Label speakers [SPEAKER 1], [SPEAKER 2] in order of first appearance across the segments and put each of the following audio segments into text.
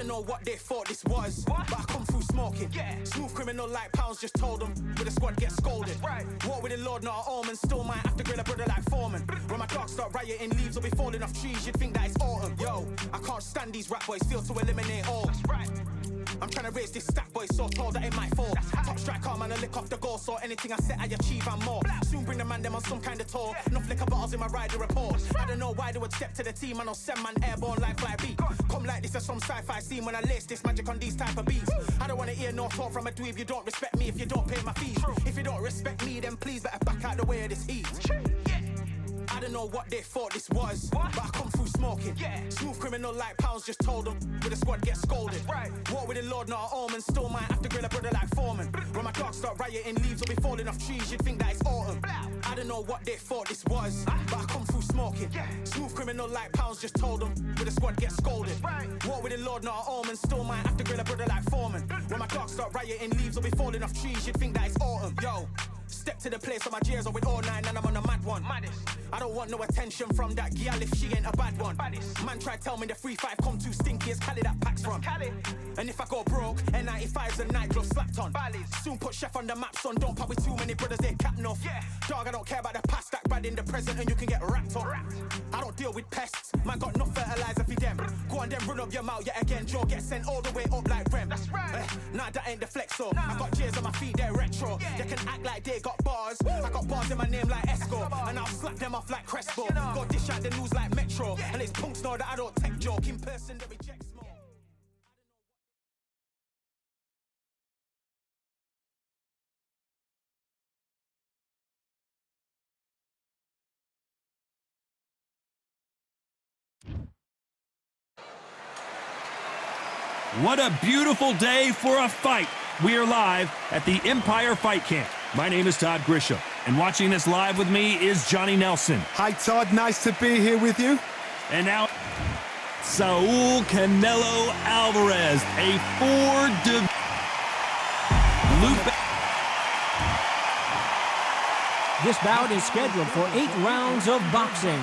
[SPEAKER 1] know what they thought this was, but I come through smoking. Smooth criminal like pounds, just told them. With the squad get scolded. War with the Lord, not an omen. Still might have to grill a brother like Foreman. When my dogs start rioting, leaves will be falling off trees. You'd think that it's autumn. Yo, I can't stand these rap boys, feel to eliminate all. I'm trying to raise this stack, boy, so tall that it might fall. Top striker, man, I lick off the goal, so anything I set, I achieve and more. Soon bring the man them on some kind of tour. Enough liquor bottles in my rider report. I don't know why they would step to the team, I know send man airborne like fly beat. Come like this as some sci-fi scene when I lace this magic on these type of beats. I don't wanna hear no talk from a dweeb. You don't respect me if you don't pay my fees. If you don't respect me, then please better back out the way of this heat. I don't know what they thought this was, but I come through smoking. Smooth criminal like pounds, just told them. With the squad get scolded. War with the Lord, not an omen. Still might have to grill a brother like Foreman. When my dogs start rioting, leaves will be falling off trees. You'd think that it's autumn. I don't know what they thought this was, but I come through smoking. Smooth criminal like pounds, just told them. With the squad get scolded. War with the Lord, not an omen. Still might have to grill a brother like Foreman. When my dogs start rioting, leaves will be falling off trees. You'd think that it's autumn. Yo. Step to the place on my J's on with all nine and I'm on a mad one. I don't want no attention from that gal if she ain't a bad one. Man try tell me the 3-5 come too stinky, it's Cali that packs from. And if I go broke, N95s and nightgloves slapped on. Soon put chef on the map, son, don't pop with too many brothers, they cap enough. Dog, I don't care about the past, that bad in the present and you can get wrapped on. I don't deal with pests, man got no fertilizer for them. Go on then run up your mouth yet again, Joe get sent all the way up like Rem. Nah, that ain't the flexo, I got J's on my feet, they're retro. They can act like they got bars, I got bars in my name like Esco. And I'll slap them off like Crespo. Go dish out the news like Metro. And it's punks know that I don't take joke. In person they reject smoke.
[SPEAKER 2] What a beautiful day for a fight. We are live at the Empire Fight Camp. My name is Todd Grisham, and watching this live with me is Johnny Nelson.
[SPEAKER 3] Hi, Todd. Nice to be here with you.
[SPEAKER 2] And now, Saul Canelo Alvarez, a Lupe.
[SPEAKER 4] This bout is scheduled for 8 rounds of boxing.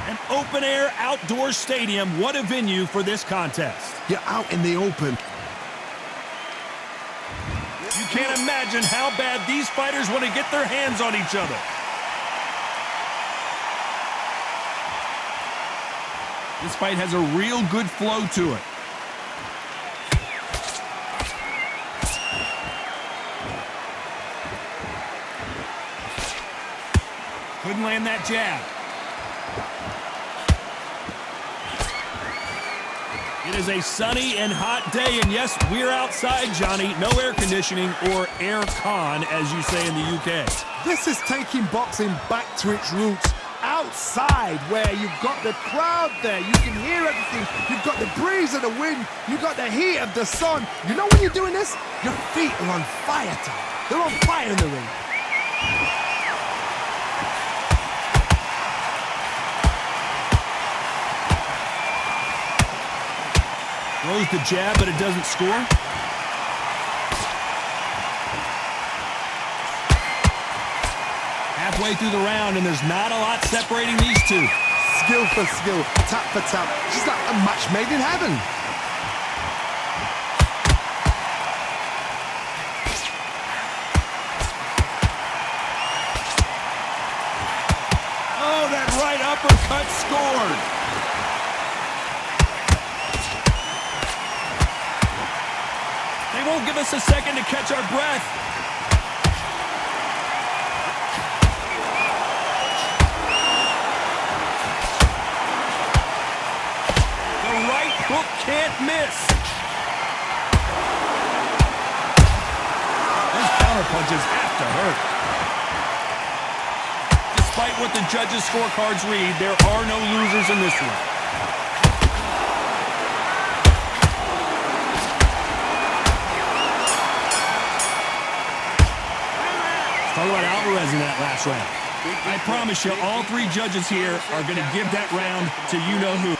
[SPEAKER 2] An open-air outdoor stadium. What a venue for this contest.
[SPEAKER 3] You're out in the open.
[SPEAKER 2] You can't imagine how bad these fighters want to get their hands on each other. This fight has a real good flow to it. Couldn't land that jab. It is a sunny and hot day, and yes, we're outside, Johnny. No air conditioning or air con, as you say in the UK.
[SPEAKER 3] This is taking boxing back to its roots. Outside, where you've got the crowd there, you can hear everything. You've got the breeze of the wind, you've got the heat of the sun. You know when you're doing this? Your feet are on fire, Tom. They're on fire in the ring.
[SPEAKER 2] Throws the jab, but it doesn't score. Halfway through the round, and there's not a lot separating these two.
[SPEAKER 3] Skill for skill, tap for tap. Just like a match made in heaven.
[SPEAKER 2] Oh, that right uppercut scored. They won't give us a second to catch our breath. The right hook can't miss. Those counter punches have to hurt. Despite what the judges' scorecards read, there are no losers in this one. Talk about Alvarez in that last round. I promise you, all 3 judges here are going to give that round to you-know-who.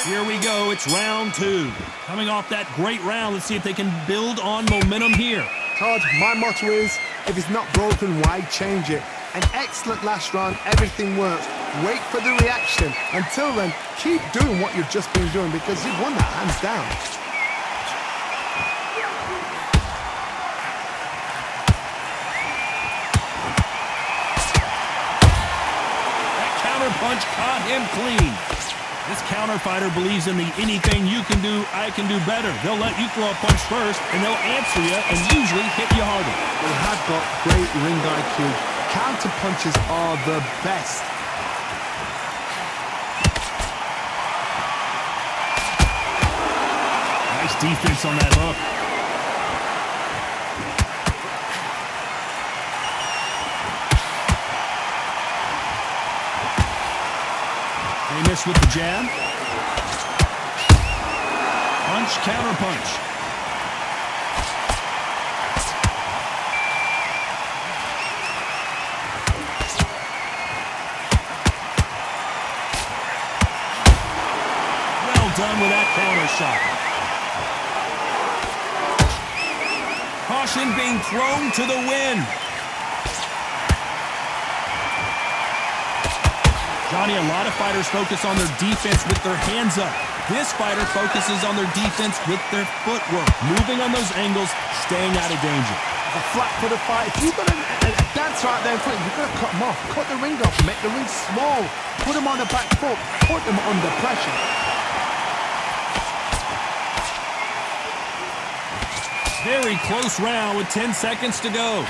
[SPEAKER 2] Here we go. It's round 2. Coming off that great round, let's see if they can build on momentum here.
[SPEAKER 3] Todd, my motto is, if it's not broken, why change it? An excellent last round, everything works. Wait for the reaction. Until then, keep doing what you've just been doing because you've won that hands down.
[SPEAKER 2] That counter punch caught him clean. This counter fighter believes in the anything you can do, I can do better. They'll let you throw a punch first, and they'll answer you and usually hit you harder.
[SPEAKER 3] They have got great ring IQ. Counter punches are the best.
[SPEAKER 2] Nice defense on that hook. They miss with the jab. Punch, counter punch. Well done with that counter shot. Caution being thrown to the wind. Johnny, a lot of fighters focus on their defense with their hands up. This fighter focuses on their defense with their footwork, moving on those angles, staying out of danger.
[SPEAKER 3] A flat-footed fight. If you've got a dance right there in front, you've got to cut them off. Cut the ring off, make the ring small. Put them on the back foot, put them under pressure.
[SPEAKER 2] Very close round with 10 seconds to go.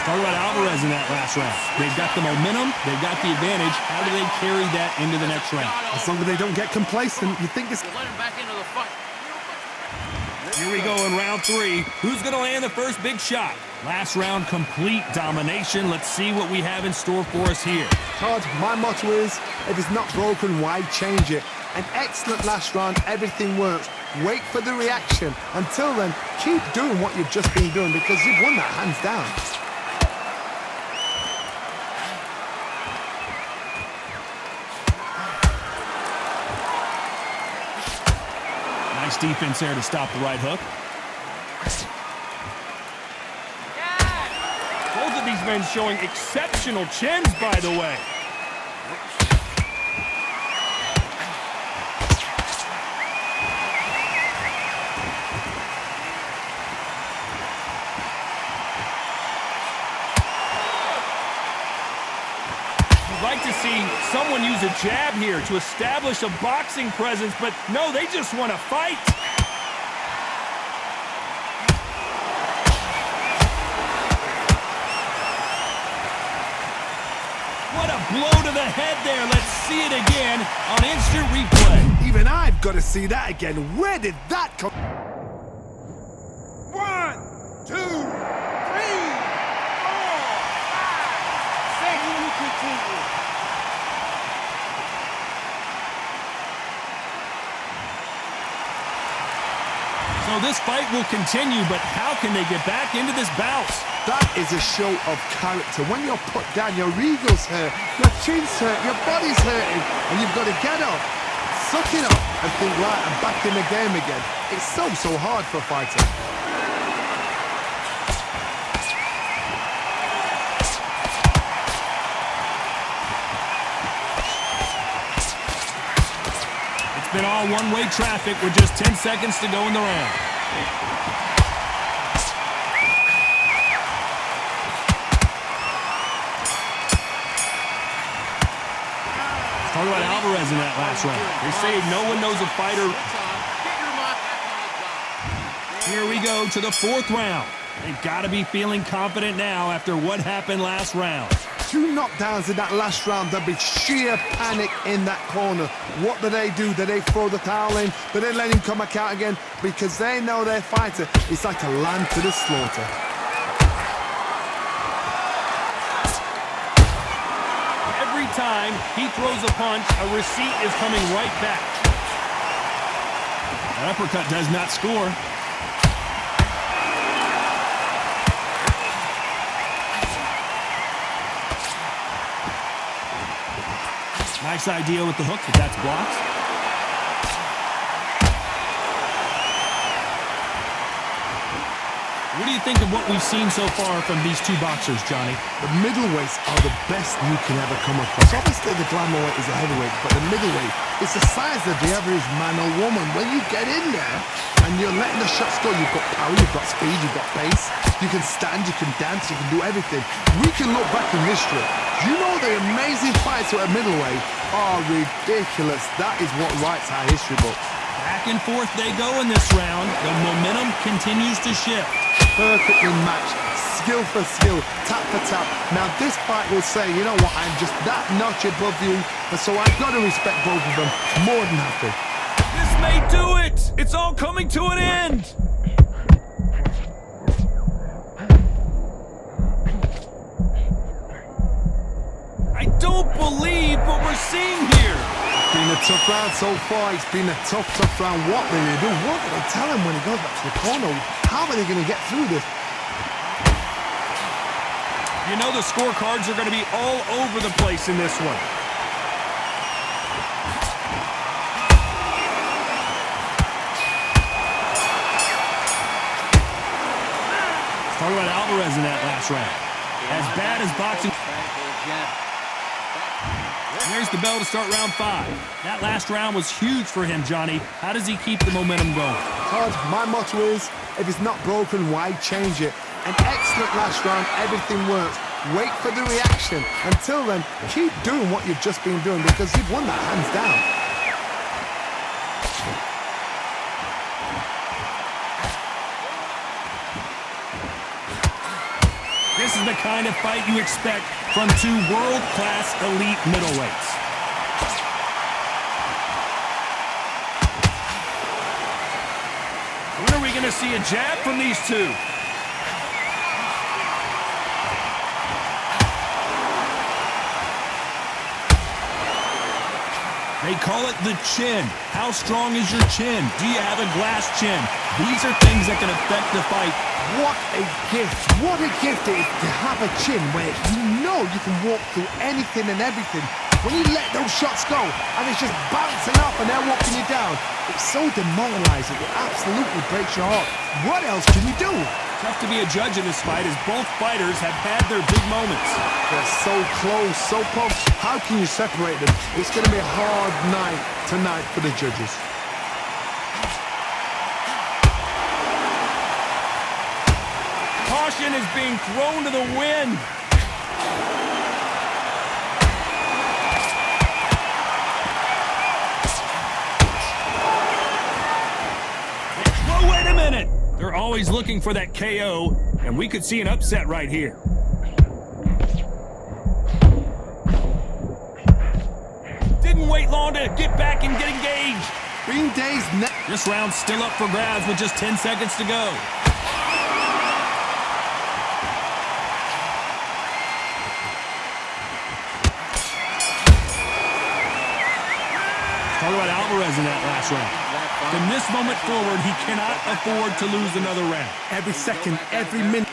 [SPEAKER 2] Talk about Alvarez in that last round. They've got the momentum, they've got the advantage. How do they carry that into the next round?
[SPEAKER 3] As long as they don't get complacent, you think it's...
[SPEAKER 5] Let him back into the fight.
[SPEAKER 2] Here we go in round 3. Who's going to land the first big shot? Last round, complete domination. Let's see what we have in store for us here.
[SPEAKER 3] Todd, my motto is, if it's not broken, why change it? An excellent last round, everything works. Wait for the reaction. Until then, keep doing what you've just been doing because you've won that hands down.
[SPEAKER 2] Nice defense there to stop the right hook. Both of these men showing exceptional chins, by the way. You'd like to see someone use a jab here to establish a boxing presence, but no, they just want to fight. What a blow to the head there. Let's see it again on instant replay.
[SPEAKER 3] Even I've got to see that again. Where did that come?
[SPEAKER 5] 1, 2, 3, 4, 5, 6. Continue.
[SPEAKER 3] So
[SPEAKER 2] this fight will continue, but how can they get back into this bout?
[SPEAKER 3] That is a show of character. When you're put down, your ego's hurt, your chin's hurt, your body's hurting, and you've got to get up, suck it up, and think, right, I'm back in the game again. It's so hard for a fighter.
[SPEAKER 2] It's been all one-way traffic with just 10 seconds to go in the round. Talk about Alvarez in that last round. They say no one knows a fighter. Here we go to the 4th round. They've got to be feeling confident now after what happened last round.
[SPEAKER 3] 2 knockdowns in that last round. There'll be sheer panic in that corner. What do? Do they throw the towel in? Do they let him come back out again? Because they know their fighter is like a lamb to the slaughter.
[SPEAKER 2] Every time he throws a punch, a receipt is coming right back. That uppercut does not score. Nice idea with the hook, but that's blocked. What do you think of what we've seen so far from these two boxers, Johnny?
[SPEAKER 3] The middleweights are the best you can ever come across. Obviously, the glamour weight is a heavyweight, but the middleweight is the size of the average man or woman. When you get in there and you're letting the shots go, you've got power, you've got speed, you've got pace. You can stand, you can dance, you can do everything. We can look back in history. You know the amazing fights at a middleweight are ridiculous. That is what writes our history book.
[SPEAKER 2] Back and forth they go in this round. The momentum continues to shift.
[SPEAKER 3] Perfectly matched, skill for skill, tap for tap. Now this fight will say, you know what, I'm just that notch above you, and so I've got to respect both of them more than happy.
[SPEAKER 2] This may do it! It's all coming to an end! I don't believe what we're seeing here!
[SPEAKER 3] It's been a tough round so far. It's been a tough round. What will they do? What will they tell him when he goes back to the corner? How are they going to get through this?
[SPEAKER 2] You know the scorecards are going to be all over the place in this one. Let's talk about Alvarez in that last round. As bad as boxing... There's the bell to start round 5. That last round was huge for him, Johnny. How does he keep the momentum going?
[SPEAKER 3] Todd, my motto is, if it's not broken, why change it? An excellent last round, everything works. Wait for the reaction. Until then, keep doing what you've just been doing because you've won that hands down.
[SPEAKER 2] This is the kind of fight you expect from two world-class elite middleweights. When are we going to see a jab from these two? They call it the chin. How strong is your chin? Do you have a glass chin? These are things that can affect the fight.
[SPEAKER 3] What a gift. What a gift it is to have a chin where you know you can walk through anything and everything. When you let those shots go and it's just bouncing up and they're walking you down, it's so demoralizing. It absolutely breaks your heart. What else can you do?
[SPEAKER 2] Tough to be a judge in this fight as both fighters have had their big moments.
[SPEAKER 3] They're so close, so close. How can you separate them? It's going to be a hard night tonight for the judges.
[SPEAKER 2] Caution is being thrown to the wind. Whoa, wait a minute. They're always looking for that KO, and we could see an upset right here. Didn't wait long to get back and get engaged.
[SPEAKER 3] Green Day's
[SPEAKER 2] This round's still up for grabs with just 10 seconds to go. Talk about Alvarez in that last round. From this moment forward, he cannot afford to lose another round.
[SPEAKER 3] every second, every minute.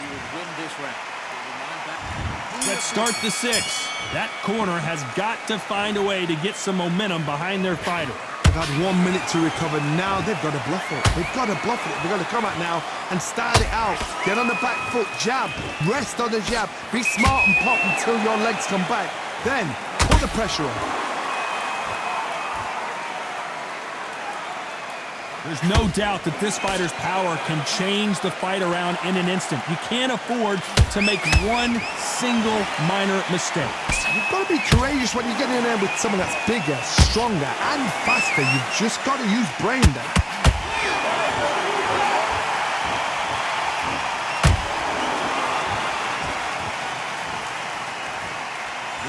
[SPEAKER 2] Let's start the 6th. That corner has got to find a way to get some momentum behind their fighter.
[SPEAKER 3] They've had 1 minute to recover. Now they've got to bluff it. They've got to bluff it. They've got to come out now and start it out. Get on the back foot, jab, rest on the jab. Be smart and pop until your legs come back. Then put the pressure on.
[SPEAKER 2] There's no doubt that this fighter's power can change the fight around in an instant. You can't afford to make one single minor mistake.
[SPEAKER 3] You've got to be courageous when you get in there with someone that's bigger, stronger, and faster. You've just got to use brain then.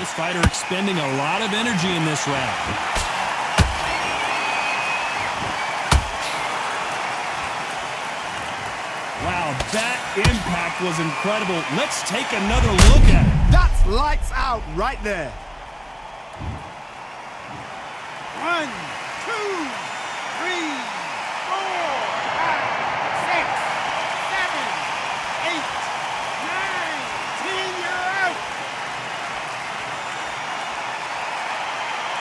[SPEAKER 2] This fighter expending a lot of energy in this round. Wow, that impact was incredible. Let's take another look at it.
[SPEAKER 3] That's lights out right there.